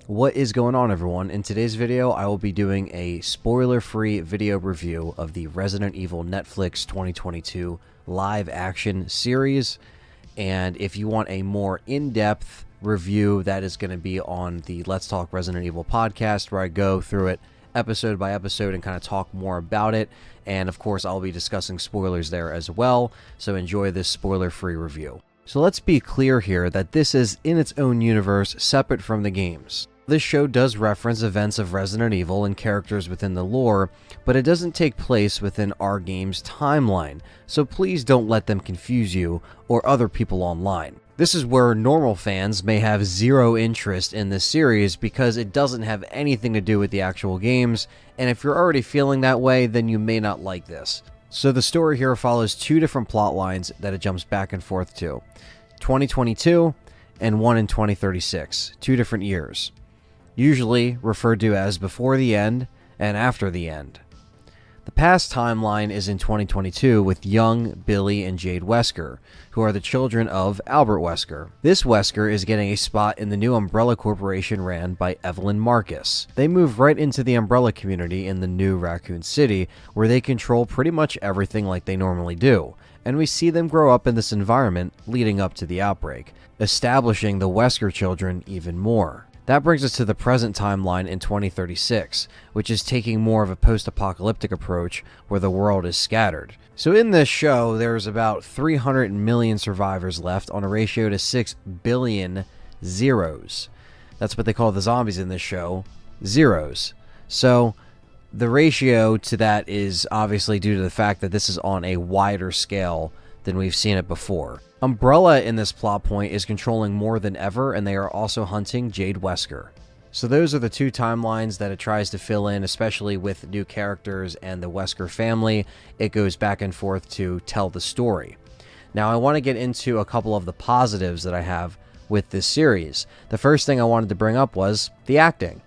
What is going on, everyone? In today's video, I will be doing a spoiler-free video review of the Resident Evil Netflix 2022 live action series. And if you want a more in-depth review, that is going to be on the Let's Talk Resident Evil podcast, where I go through it episode by episode and kind of talk more about it. And of course, I'll be discussing spoilers there as well. So enjoy this spoiler-free review. So let's be clear here that this is in its own universe, separate from the games. This show does reference events of Resident Evil and characters within the lore, but it doesn't take place within our game's timeline, so please don't let them confuse you or other people online. This is where normal fans may have zero interest in this series because it doesn't have anything to do with the actual games, and if you're already feeling that way, then you may not like this. So the story here follows two different plot lines that it jumps back and forth to. 2022 and one in 2036, 2 different years. Usually referred to as before the end and after the end. The past timeline is in 2022 with young Billy and Jade Wesker, who are the children of Albert Wesker. This Wesker is getting a spot in the new Umbrella Corporation ran by Evelyn Marcus. They move right into the Umbrella community in the new Raccoon City, where they control pretty much everything like they normally do, and we see them grow up in this environment leading up to the outbreak, establishing the Wesker children even more. That brings us to the present timeline in 2036, which is taking more of a post-apocalyptic approach where the world is scattered. So in this show, there's about 300 million survivors left on a ratio to 6 billion zeros. That's what they call the zombies in this show, zeros. So the ratio to that is obviously due to the fact that this is on a wider scale than we've seen it before. Umbrella in this plot point is controlling more than ever, and they are also hunting Jade Wesker. So those are the two timelines that it tries to fill in, especially with new characters and the Wesker family. It goes back and forth to tell the story. Now I want to get into a couple of the positives that I have with this series. The first thing I wanted to bring up was the acting.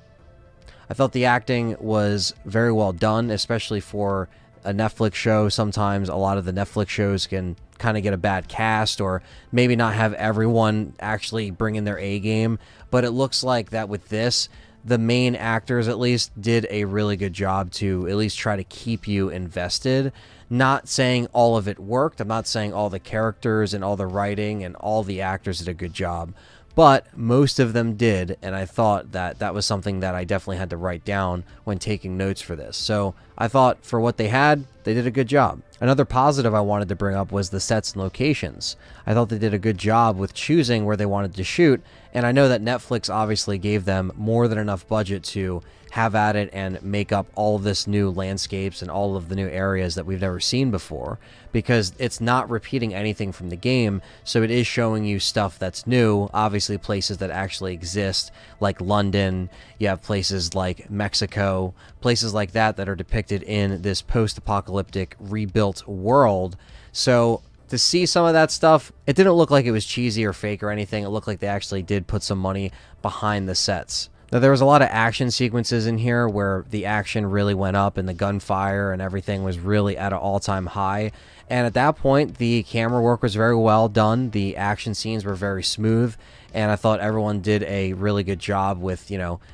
I thought the acting was very well done, especially for a Netflix show. Sometimes a lot of the Netflix shows can kind of get a bad cast or maybe not have everyone actually bring in their A game, but it looks like that with this, the main actors at least did a really good job to at least try to keep you invested. Not saying all of it worked. I'm not saying all the characters and all the writing and all the actors did a good job, but most of them did, and I thought that that was something that I definitely had to write down when taking notes for this. So I thought for what they had, they did a good job. Another positive I wanted to bring up was the sets and locations. I thought they did a good job with choosing where they wanted to shoot, and I know that Netflix obviously gave them more than enough budget to have at it and make up all of this new landscapes and all of the new areas that we've never seen before, because it's not repeating anything from the game, so it is showing you stuff that's new. Obviously places that actually exist, like London. You have places like Mexico, places like that that are depicted in this post-apocalyptic rebuilt world. So to see some of that stuff, it didn't look like it was cheesy or fake or anything. It looked like they actually did put some money behind the sets. Now, there was a lot of action sequences in here where the action really went up and the gunfire and everything was really at an all-time high. And at that point, the camera work was very well done. The action scenes were very smooth. And I thought everyone did a really good job with,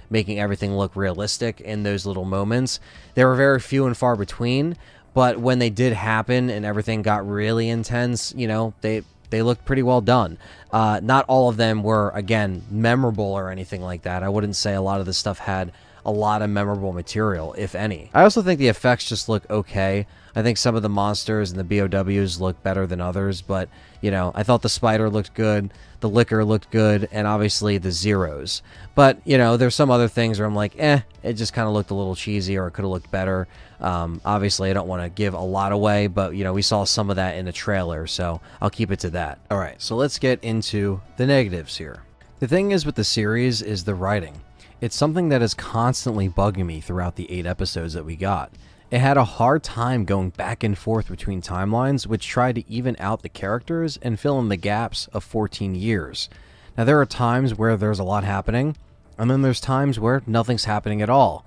making everything look realistic in those little moments. There were very few and far between, but when they did happen and everything got really intense, they looked pretty well done. Not all of them were, again, memorable or anything like that. I wouldn't say a lot of the stuff had a lot of memorable material, if any. I also think the effects just look okay. I think some of the monsters and the BOWs look better than others, but, I thought the spider looked good, the liquor looked good, and obviously the zeros. But, there's some other things where I'm like, it just kind of looked a little cheesy, or it could have looked better. Obviously, I don't want to give a lot away, but, we saw some of that in the trailer, so I'll keep it to that. All right, so let's get into the negatives here. The thing is with the series is the writing. It's something that is constantly bugging me throughout the 8 episodes that we got. It had a hard time going back and forth between timelines, which tried to even out the characters and fill in the gaps of 14 years. Now, there are times where there's a lot happening, and then there's times where nothing's happening at all.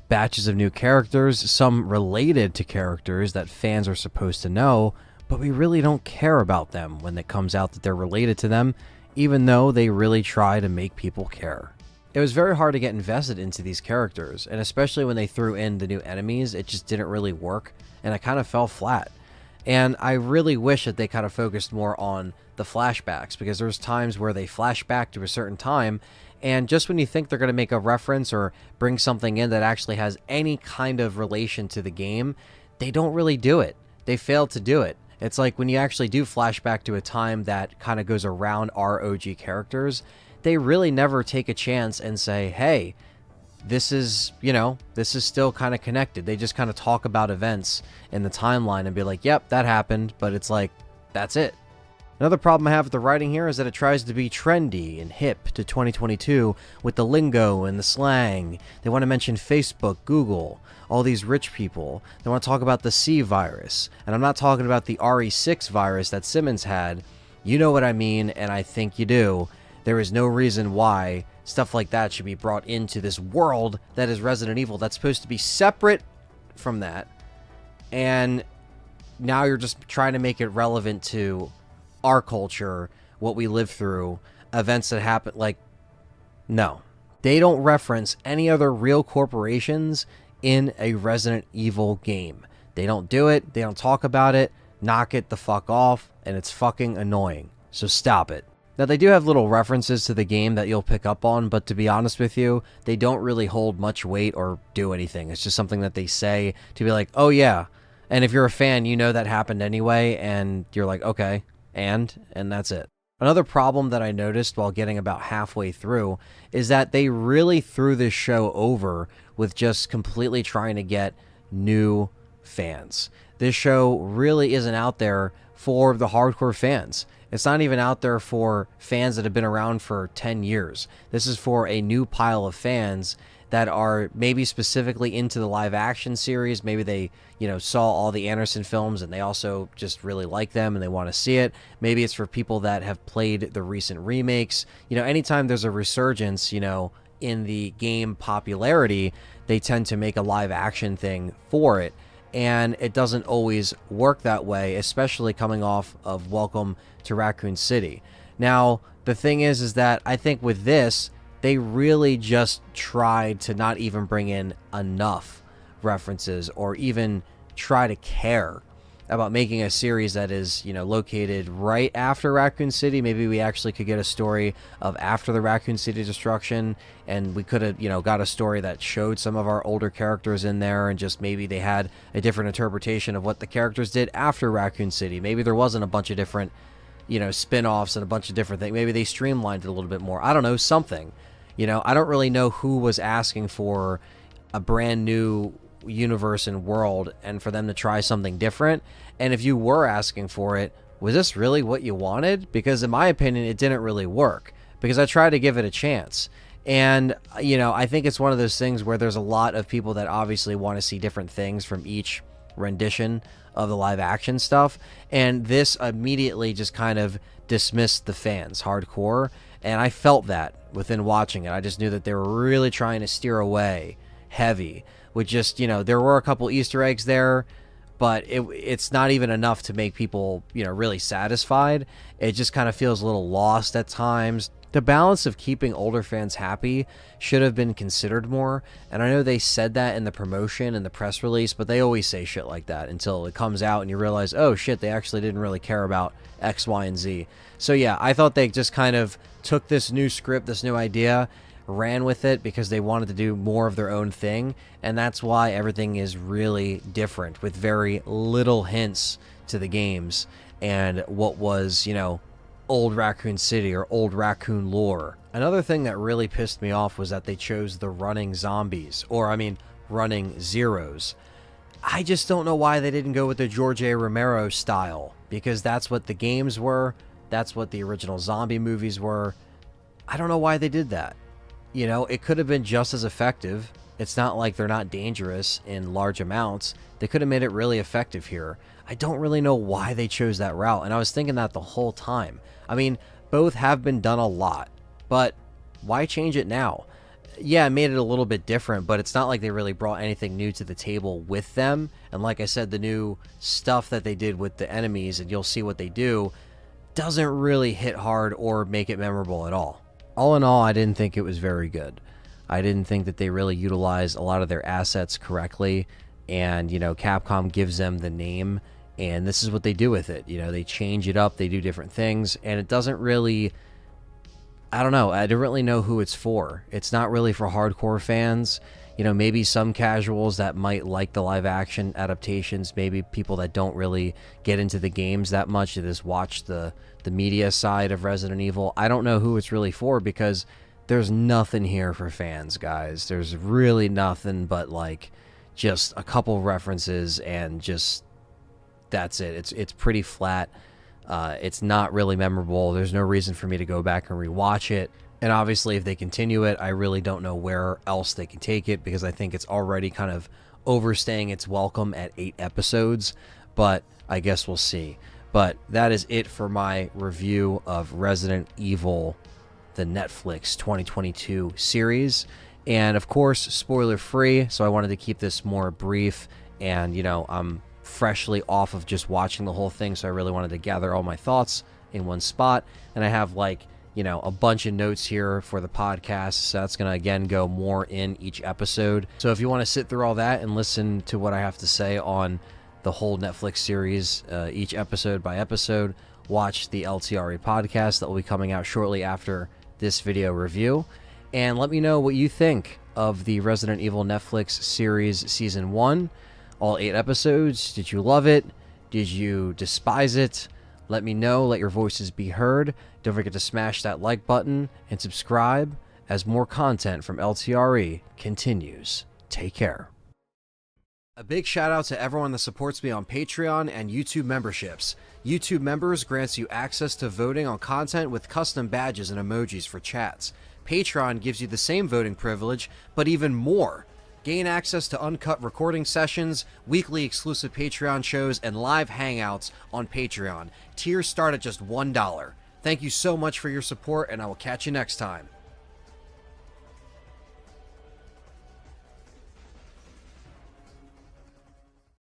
Batches of new characters, some related to characters that fans are supposed to know, but we really don't care about them when it comes out that they're related to them, even though they really try to make people care. it was very hard to get invested into these characters, and especially when they threw in the new enemies, it just didn't really work, and I kind of fell flat. And I really wish that they kind of focused more on the flashbacks, because there's times where they flash back to a certain time, and just when you think they're going to make a reference or bring something in that actually has any kind of relation to the game, they don't really do it. They fail to do it. It's like when you actually do flashback to a time that kind of goes around our OG characters, they really never take a chance and say, hey, this is, this is still kind of connected. They just kind of talk about events in the timeline and be like, yep, that happened, but it's like, that's it. Another problem I have with the writing here is that it tries to be trendy and hip to 2022 with the lingo and the slang. They want to mention Facebook, Google, all these rich people. They want to talk about the C virus. And I'm not talking about the RE6 virus that Simmons had. You know what I mean, and I think you do. There is no reason why stuff like that should be brought into this world that is Resident Evil that's supposed to be separate from that. And now you're just trying to make it relevant to our culture, what we live through, events that happen. Like, no. They don't reference any other real corporations in a Resident Evil game. They don't do it. They don't talk about it. Knock it the fuck off, and it's fucking annoying. So stop it. Now, they do have little references to the game that you'll pick up on, but to be honest with you, they don't really hold much weight or do anything. It's just something that they say to be like, oh yeah. And if you're a fan, you know that happened anyway, and you're like, okay, and that's it. Another problem that I noticed while getting about halfway through is that they really threw this show over with just completely trying to get new fans. This show really isn't out there for the hardcore fans. It's not even out there for fans that have been around for 10 years. This is for a new pile of fans that are maybe specifically into the live action series. Maybe they, saw all the Anderson films and they also just really like them and they want to see it. Maybe it's for people that have played the recent remakes. Anytime there's a resurgence, in the game popularity, they tend to make a live action thing for it. And it doesn't always work that way, especially coming off of Welcome to Raccoon City. Now, the thing is that I think with this, they really just tried to not even bring in enough references or even try to care about making a series that is, located right after Raccoon City. Maybe we actually could get a story of after the Raccoon City destruction, and we could have, got a story that showed some of our older characters in there, and just maybe they had a different interpretation of what the characters did after Raccoon City. Maybe there wasn't a bunch of different, spin-offs and a bunch of different things. Maybe they streamlined it a little bit more. I don't know, something. I don't really know who was asking for a brand new universe and world and for them to try something different. And if you were asking for it, was this really what you wanted? Because in my opinion, it didn't really work, because I tried to give it a chance. And, I think it's one of those things where there's a lot of people that obviously want to see different things from each rendition of the live action stuff. And this immediately just kind of dismissed the fans hardcore. And I felt that within watching it. I just knew that they were really trying to steer away heavy with just, there were a couple Easter eggs there, but it's not even enough to make people, really satisfied. It just kind of feels a little lost at times. The balance of keeping older fans happy should have been considered more. And I know they said that in the promotion and the press release, but they always say shit like that until it comes out and you realize, oh shit, they actually didn't really care about X, Y, and Z. So yeah, I thought they just kind of took this new script, this new idea, ran with it because they wanted to do more of their own thing. And that's why everything is really different, with very little hints to the games and what was, old Raccoon City or old Raccoon lore. Another thing that really pissed me off was that they chose the running zombies, or running zeros. I just don't know why they didn't go with the George A. Romero style, because that's what the games were. That's what the original zombie movies were. I don't know why they did that. It could have been just as effective. It's not like they're not dangerous in large amounts. They could have made it really effective here. I don't really know why they chose that route, and I was thinking that the whole time. Both have been done a lot, but why change it now? Yeah, it made it a little bit different, but it's not like they really brought anything new to the table with them. And like I said, the new stuff that they did with the enemies, and you'll see what they do, doesn't really hit hard or make it memorable at all. All in all, I didn't think it was very good. I didn't think that they really utilized a lot of their assets correctly. And, you know, Capcom gives them the name, and this is what they do with it. You know, they change it up, they do different things, and it doesn't really... I don't know. I don't really know who it's for. It's not really for hardcore fans. You know, maybe some casuals that might like the live action adaptations, maybe people that don't really get into the games that much, that just watch the media side of Resident Evil. I don't know who it's really for, because there's nothing here for fans, guys. There's really nothing but, like, just a couple references, and just that's it. It's pretty flat. It's not really memorable. There's no reason for me to go back and rewatch it. And obviously, if they continue it, I really don't know where else they can take it, because I think it's already kind of overstaying its welcome at 8 episodes. But I guess we'll see. But that is it for my review of Resident Evil, the Netflix 2022 series. And of course, spoiler free, so I wanted to keep this more brief. And, you know, I'm freshly off of just watching the whole thing, so I really wanted to gather all my thoughts in one spot. And I have, like, you know, a bunch of notes here for the podcast, so that's going to, again, go more in each episode. So if you want to sit through all that and listen to what I have to say on the whole Netflix series, each episode by episode, watch the LTRE Podcast that will be coming out shortly after this video review. And let me know what you think of the Resident Evil Netflix series Season 1. All 8 episodes. Did you love it? Did you despise it? Let me know. Let your voices be heard. Don't forget to smash that like button and subscribe as more content from LTRE continues. Take care. A big shout out to everyone that supports me on Patreon and YouTube memberships. YouTube members grants you access to voting on content with custom badges and emojis for chats. Patreon gives you the same voting privilege, but even more. Gain access to uncut recording sessions, weekly exclusive Patreon shows, and live hangouts on Patreon. Tiers start at just $1. Thank you so much for your support, and I will catch you next time.